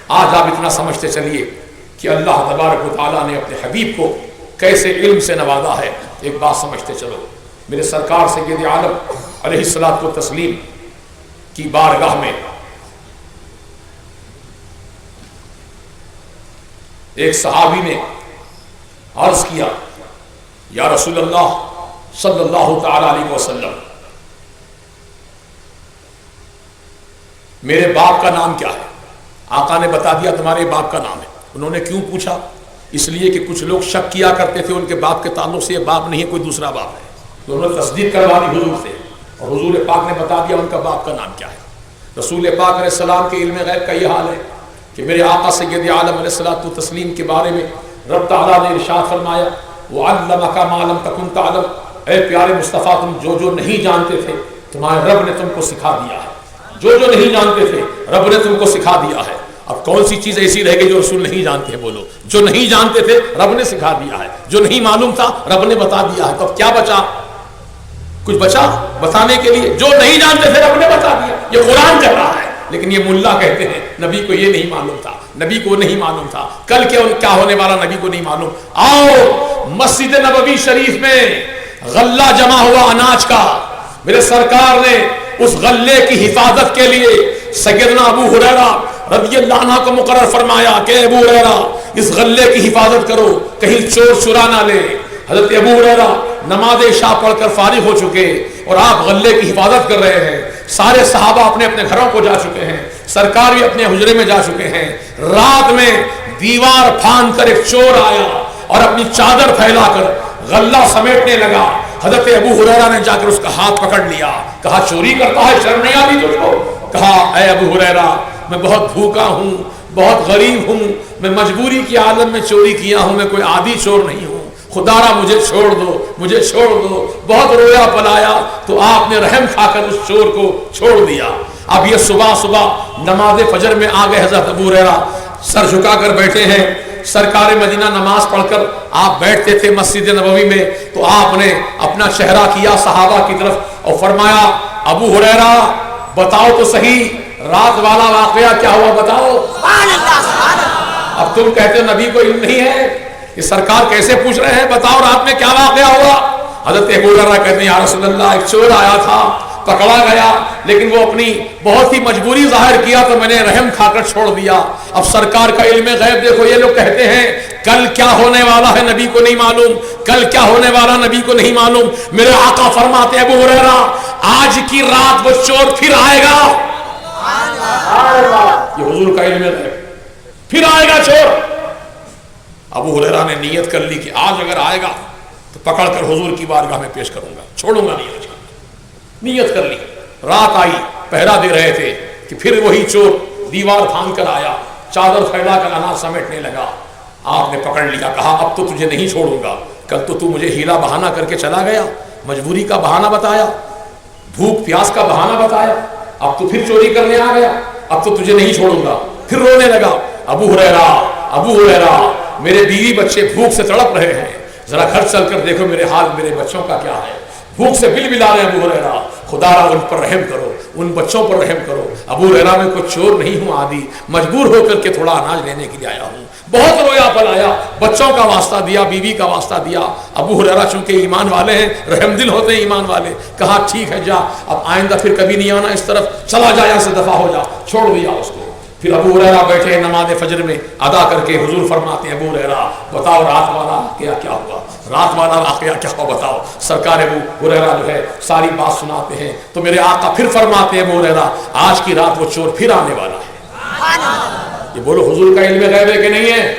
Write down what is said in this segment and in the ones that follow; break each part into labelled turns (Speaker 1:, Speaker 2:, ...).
Speaker 1: آج آپ اتنا سمجھتے چلیے کہ اللہ تبارک و تعالیٰ نے اپنے حبیب کو کیسے علم سے نوازا ہے. ایک بات سمجھتے چلو، میرے سرکار سید عالم علیہ الصلوۃ والتسلیم کی بارگاہ میں ایک صحابی نے عرض کیا، یا رسول اللہ صلی اللہ تعالی علیہ وسلم، میرے باپ کا نام کیا ہے؟ آقا نے بتا دیا تمہارے باپ کا نام ہے. انہوں نے کیوں پوچھا؟ اس لیے کہ کچھ لوگ شک کیا کرتے تھے ان کے باپ کے تعلق سے یہ باپ نہیں ہے، کوئی دوسرا باپ ہے. تو انہوں نے تصدیق کروا دی حضور سے، اور حضور پاک نے بتا دیا ان کا باپ کا نام کیا ہے. رسول پاک علیہ السلام کے علم غیب کا یہ حال ہے کہ میرے آقا سید عالم علیہ الصلوۃ والتسلیم کے بارے میں رب تعالیٰ نے ارشاد فرمایا، وَعَلَّمَكَ مَا لَمْ تَكُنْ تَعْلَمْ، اے پیارے مصطفیٰ تم جو جو نہیں جانتے تھے تمہارے رب نے تم کو سکھا دیا ہے. جو جو نہیں جانتے تھے رب نے تم کو سکھا دیا ہے. اب کون سی چیز ایسی رہ گئی جو رسول نہیں جانتے ہیں؟ بولو. جو نہیں جانتے تھے رب نے سکھا دیا ہے، جو نہیں معلوم تھا رب نے بتا دیا ہے. تو اب کیا بچا؟ کچھ بچا بتانے کے لیے؟ جو نہیں جانتے تھے رب نے بتا دیا. یہ قرآن کہہ رہا ہے، لیکن یہ ملا کہتے ہیں نبی کو یہ نہیں معلوم تھا، نبی کو نہیں معلوم تھا کل کیا ہونے والا نبی کو نہیں معلوم. آؤ مسجد نبوی شریف میں غلہ جمع ہوا اناج کا، میرے سرکار نے اس غلے کی حفاظت کے لیے سیدنا ابو ہریرہ رضی اللہ عنہ کو مقرر فرمایا کہ ابو ہریرہ اس غلے کی حفاظت کرو، کہیں چور چرا نہ لے. حضرت ابو ہریرہ نماز عشاء پڑھ کر فارغ ہو چکے اور آپ غلے کی حفاظت کر رہے ہیں. سارے صحابہ اپنے اپنے گھروں کو جا چکے ہیں، سرکار بھی اپنے حجرے میں جا چکے ہیں. رات میں دیوار پھاند کر ایک چور آیا اور اپنی چادر پھیلا کر غلہ سمیٹنے لگا. حضرت ابو ہریرہ نے جا کر اس کا ہاتھ پکڑ لیا، کہا چوری کرتا ہے، شرم نہیں آتی تجھ کو؟ کہا اے ابو ہریرہ میں بہت بھوکا ہوں، بہت غریب ہوں، میں مجبوری کی عالم میں چوری کیا ہوں، میں کوئی عادی چور نہیں ہوں، خدا را مجھے چھوڑ دو، مجھے چھوڑ دو. بہت رویا پلایا تو آپ نے رحم کھا کر اس چور کو چھوڑ دیا. اب یہ صبح صبح نماز فجر میں آ گئے. حضرت ابو ہریرہ سر جھکا کر بیٹھے ہیں. سرکار مدینہ نماز پڑھ کر آپ بیٹھتے تھے مسجد نبوی میں، تو آپ نے اپنا چہرہ کیا صحابہ کی طرف اور فرمایا، ابو ہریرہ بتاؤ تو صحیح رات والا واقعہ کیا ہوا، بتاؤ. اب تم کہتے ہو نبی کو علم نہیں ہے، یہ سرکار کیسے پوچھ رہے ہیں بتاؤ رات میں کیا واقعہ ہوا. حضرت ابو ہریرہ کہتے ہیں یا رسول اللہ ایک چور آیا تھا، پکڑا گیا، لیکن وہ اپنی بہت ہی مجبوری ظاہر کیا تو میں نے رحم کھا کر چھوڑ دیا. اب سرکار کا علم غیب دیکھو. یہ لوگ کہتے ہیں کل کیا ہونے والا ہے نبی کو نہیں معلوم، کل کیا ہونے والا نبی کو نہیں معلوم. میرے آقا فرماتے ہیں ابو ہریرہ آج کی رات وہ چور پھر آئے گا. یہ حضور کا علم غیب، پھر آئے گا چور. ابو ہریرہ نے نیت کر لی کہ آج اگر آئے گا تو پکڑ کر حضور کی بارگاہ میں پیش کروں گا، چھوڑوں گا نہیں آج. نیت کر لی. رات آئی، پہرا دے رہے تھے کہ پھر وہی چور دیوار پھاند کر آیا، چادر پھیلا کر اناج سمیٹنے لگا. آپ نے پکڑ لیا، کہا اب تو تجھے نہیں چھوڑوں گا. کل تو مجھے ہیلا بہانہ کر کے چلا گیا، مجبوری کا بہانہ بتایا، بھوک پیاس کا بہانہ بتایا، اب تو پھر چوری کرنے آ گیا، اب تو تجھے نہیں چھوڑوں گا. پھر رونے لگا، ابو ہریرہ ابو ہریرہ میرے بیوی بچے بھوک سے تڑپ رہے ہیں، ذرا گھر چل کر دیکھو میرے حال میرے بچوں کا کیا ہے. بھوک سے بل بلا رہے ہیں. ابو ہریرہ خدا را ان پر رحم کرو، ان بچوں پر رحم کرو. ابو ہریرہ میں کوئی چور نہیں ہوں، عادی مجبور ہو کر کے تھوڑا اناج لینے کے لیے آیا ہوں. بہت رویا پلایا، بچوں کا واسطہ دیا، بیوی کا واسطہ دیا. ابو ہریرہ چونکہ ایمان والے ہیں، رحم دل ہوتے ہیں ایمان والے، کہا ٹھیک ہے جا، اب آئندہ پھر کبھی نہیں آنا اس طرف، چلا جا یہاں سے، دفع ہو جا. چھوڑ دیا اس کو. پھر ابو ہریرہ بیٹھے نماز فجر میں ادا کر کے حضور فرماتے ہیں ابو ہریرہ بتاؤ رات والا کیا ہوا، رات والا واقعہ کیا ہوا بتاؤ. سرکار ابو ہریرہ جو ہے ساری بات سناتے ہیں تو میرے آقا پھر فرماتے ہیں ابو ہریرہ آج کی رات وہ چور پھر آنے والا ہے. یہ بولو حضور کا علم غیب ہے کہ نہیں ہے؟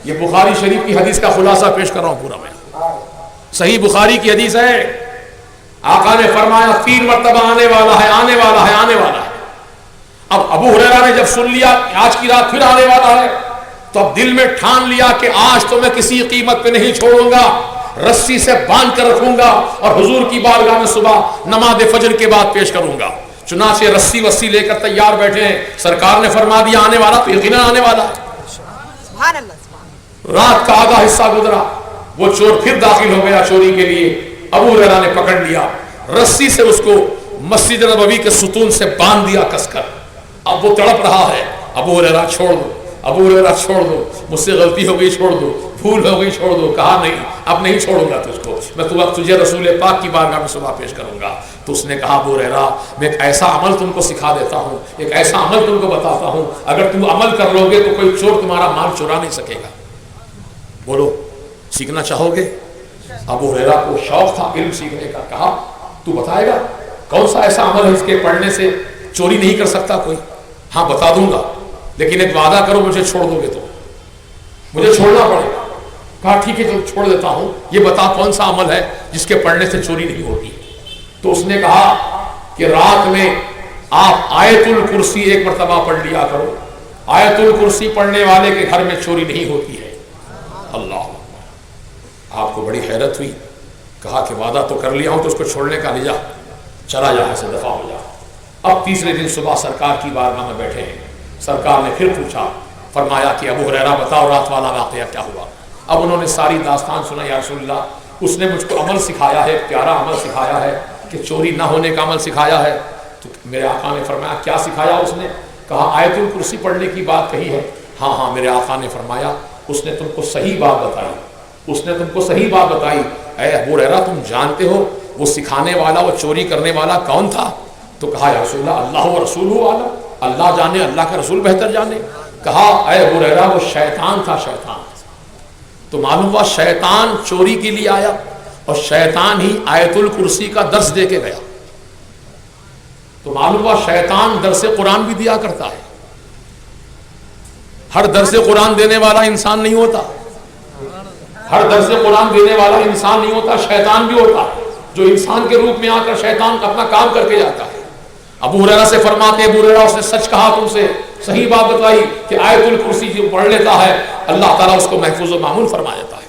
Speaker 1: یہ بخاری شریف کی حدیث کا خلاصہ پیش کر رہا ہوں پورا میں. صحیح بخاری کی حدیث ہے، آقا نے فرمایا 3 مرتبہ آنے والا ہے، آنے والا ہے، آنے والا ہے. اب ابو ہریرہ نے جب سن لیا آج کی رات پھر آنے والا ہے تو اب دل میں ٹھان لیا کہ آج تو میں کسی قیمت پہ نہیں چھوڑوں گا، رسی سے باندھ کر رکھوں گا اور حضور کی بارگاہ میں صبح نماز فجر کے بعد پیش کروں گا. چنانچہ رسی وسی لے کر تیار بیٹھے ہیں. سرکار نے فرما دیا آنے والا تو یقیناً آنے والا. رات کا آدھا حصہ گزرا، وہ چور پھر داخل ہو گیا چوری کے لیے. ابو ہریرہ نے پکڑ لیا، رسی سے اس کو مسجد نبوی کے ستون سے باندھ دیا کس کر. اب وہ تڑپ رہا ہے، ابو ہریرہ چھوڑ دو، ابو ہریرہ چھوڑ دو، مجھ سے غلطی ہو گئی چھوڑ دو، بھول ہو گئی چھوڑ دو. کہا نہیں اب نہیں چھوڑوں گا تجھ کو، میں تجھے رسول پاک کی بارگاہ میں صبح پیش کروں گا. تو اس نے کہا ابو ہریرہ میں ایک ایسا عمل تم کو سکھا دیتا ہوں، ایک ایسا عمل تم کو بتاتا ہوں، اگر تم عمل کر لو گے تو کوئی چور تمہارا مال چرا نہیں سکے گا. بولو سیکھنا چاہو گے؟ ابو ہریرہ کو شوق تھا علم سیکھنے کا. کہا تو بتائے گا کون سا ایسا عمل ہے جس کے پڑھنے سے چوری نہیں کر سکتا کوئی؟ ہاں بتا دوں گا، لیکن ایک وعدہ کرو مجھے چھوڑ دو گے تو. مجھے چھوڑنا پڑے گا. کہا ٹھیک ہے چلو چھوڑ دیتا ہوں، یہ بتا کون سا عمل ہے جس کے پڑھنے سے چوری نہیں ہوتی. تو اس نے کہا کہ رات میں آپ آیت الکرسی ایک مرتبہ پڑھ لیا کرو، آیت الکرسی پڑھنے والے کے گھر میں چوری نہیں ہوتی ہے. اللہ، آپ کو بڑی حیرت ہوئی. کہا کہ وعدہ تو کر لیا ہوں تو اس کو چھوڑنے کا لجا، چلا جا سے دفع ہو جا. اب تیسرے دن صبح سرکار کی بارگاہ میں بیٹھے ہیں. سرکار نے پھر پوچھا، فرمایا کہ ابو ہریرہ بتاؤ رات والا واقعہ کیا ہوا. اب انہوں نے ساری داستان سنا. یا رسول اللہ اس نے مجھ کو عمل سکھایا ہے، پیارا عمل سکھایا ہے کہ چوری نہ ہونے کا عمل سکھایا ہے. تو میرے آقا نے فرمایا کیا سکھایا اس نے؟ کہا آیت الکرسی پڑھنے کی بات کہی ہے. ہاں ہاں. میرے آقا نے فرمایا اس نے تم کو صحیح بات بتائی، اس نے تم کو صحیح بات بتائی. اے ابو ہریرہ تم جانتے ہو وہ سکھانے والا، وہ چوری کرنے والا کون تھا؟ تو کہا یا رسول اللہ اللہ و رسولہ عالم، اللہ جانے، اللہ کا رسول بہتر جانے. کہا اے ابو ہریرہ وہ شیطان تھا، شیطان. تو معلوم ہوا شیطان چوری کے لیے آیا اور شیطان ہی آیت الکرسی کا درس دے کے گیا. تو معلوم ہوا شیطان درس قرآن بھی دیا کرتا ہے. ہر درس قرآن دینے والا انسان نہیں ہوتا، ہر درس قرآن دینے والا انسان نہیں ہوتا، شیطان بھی ہوتا ہے جو انسان کے روپ میں آ کر شیطان اپنا کام کر کے جاتا ہے. ابو ہریرہ سے فرماتے ابو ہریرہ اس نے سچ کہا تم سے، صحیح بات بتائی کہ آیت الکرسی جو پڑھ لیتا ہے اللہ تعالیٰ اس کو محفوظ و معمول فرما دیتا ہے.